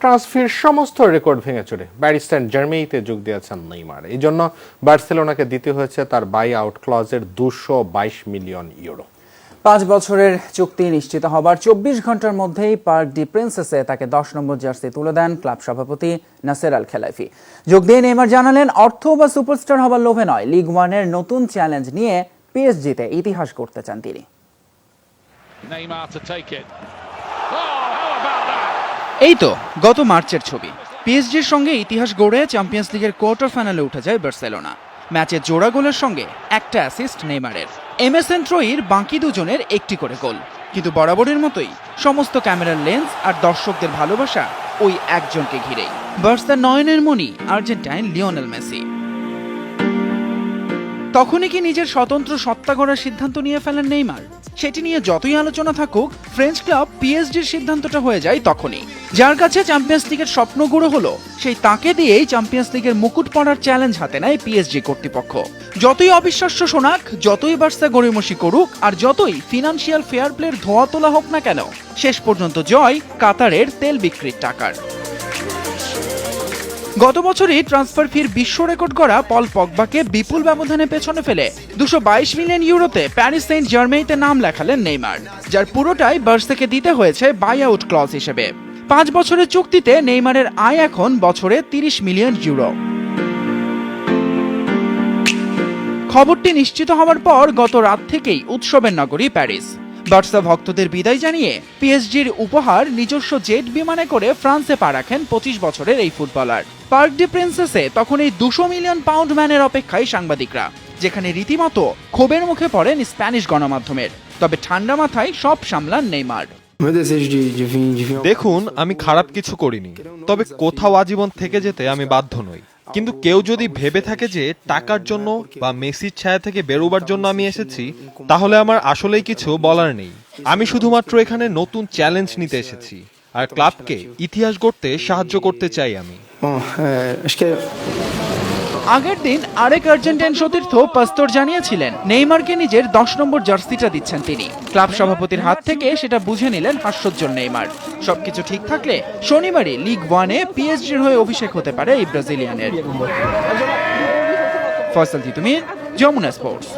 Transfer সমস্ত record ভেঙে চড়ে প্যারিস সেন্ট জার্মেইতে যোগ দিয়েছেন নেইমার। এই জন্য বার্সেলোনাকে দিতে হয়েছে তার বাই আউট ক্লজের 222 মিলিয়ন ইউরো। 5 বছরের চুক্তি নিশ্চিত হবার 24 ঘন্টার মধ্যেই পার্ক ডি প্রিন্সেসে তাকে 10 নম্বর জার্সি তুলে দেন ক্লাব সভাপতি নাসের আল খেলাইফি। যোগ দিয়ে নেইমার জানালেন, অর্থ বা সুপারস্টার হবার লোভে নয়, লিগ ওয়ানের নতুন চ্যালেঞ্জ নিয়ে পিএসজিতে ইতিহাস গড়তে চান তিনি। এই তো গত মার্চের ছবি। পিএসজির সঙ্গে ইতিহাস গড়ে চ্যাম্পিয়ন্স লিগের কোয়ার্টার ফাইনালে উঠে যায় বার্সেলোনা। ম্যাচে জোড়া গোলের সঙ্গে একটা অ্যাসিস্ট নেইমারের। এমএসএন ট্রয়ির বাকি দুজনের একটি করে গোল। কিন্তু বরাবরের মতোই সমস্ত ক্যামেরার লেন্স আর দর্শকদের ভালোবাসা ওই একজনকে ঘিরেই, বার্সার নয়নের মণি আর্জেন্টাইন লিওনেল মেসি। তখনই কি নিজের স্বতন্ত্র সত্তা গড়ার সিদ্ধান্ত নিয়ে ফেলেন নেইমার? সেটি নিয়ে যতই আলোচনা থাকুক, ফ্রেঞ্চ ক্লাব পিএসজির সিদ্ধান্তটা হয়ে যায় তখনই। যার কাছে চ্যাম্পিয়ন্স লিগের স্বপ্ন গুঁড়ো হলো, সেই তাকে দিয়েই চ্যাম্পিয়ন্স লিগের মুকুট পড়ার চ্যালেঞ্জ হাতে নেয় পিএসজি কর্তৃপক্ষ। যতই অবিশ্বাস্য শোনাক, যতই বার্সা গড়িমসি করুক, আর যতই ফিনান্সিয়াল ফেয়ার প্লের ধোয়া তোলা হোক না কেন, শেষ পর্যন্ত জয় কাতারের তেল বিক্রির টাকার। গত বছরই ট্রান্সফার ফির বিশ্ব রেকর্ড করা পল পগবাকে বিপুল ব্যবধানে পেছনে ফেলে 222 মিলিয়ন ইউরোতে প্যারিস সেন্ট জার্মেইতে নাম লেখালেন নেইমার, যার পুরোটাই বার্সাকে দিতে হয়েছে বাই আউট ক্লজ হিসেবে। 5 বছরের চুক্তিতে নেইমারের আয় এখন বছরে 30 মিলিয়ন ইউরো। খবরটি নিশ্চিত হওয়ার পর গত রাত থেকেই উৎসবের নগরী প্যারিস। বার্সা ভক্তদের বিদায় জানিয়ে পিএসজির উপহার নিজস্ব জেট বিমানে করে ফ্রান্সে পা রাখেন 25 বছরের এই ফুটবলার। পার্ক ডি প্রিন্সেসে তখন এই 200 মিলিয়ন পাউন্ড ম্যানের অপেক্ষায় সাংবাদিকরা, যেখানে রীতিমতো ক্ষোভের মুখে পড়েন স্প্যানিশ গণমাধ্যমের। তবে ঠান্ডা মাথায় সব সামলান নেইমার। দেখুন, আমি খারাপ কিছু করিনি, তবে কোথাও আজীবন থেকে যেতে আমি বাধ্য নই। কিন্তু কেউ যদি ভেবে থাকে যে টাকার জন্য বা মেসির ছায়া থেকে বেরোবার জন্য আমি এসেছি, তাহলে আমার আসলেই কিছু বলার নেই। আমি শুধুমাত্র এখানে নতুন চ্যালেঞ্জ নিতে এসেছি, আর ক্লাবকে ইতিহাস গড়তে সাহায্য করতে চাই আমি। আগের দিন আরেক আর্জেন্টাইন সতীর্থ পাস্তর জানিয়েছিলেন নেইমারকে নিজের 10 নম্বর জার্সিটা দিচ্ছেন তিনি। ক্লাব সভাপতির হাত থেকে সেটা বুঝে নিলেন হাস্যোজ্জ্বল নেইমার। সবকিছু ঠিক থাকলে শনিবারই লিগ ওয়ানে পিএসজির হয়ে অভিষেক হতে পারে এই ব্রাজিলিয়ানের। ফয়সাল তিতুমির, যমুনা স্পোর্টস।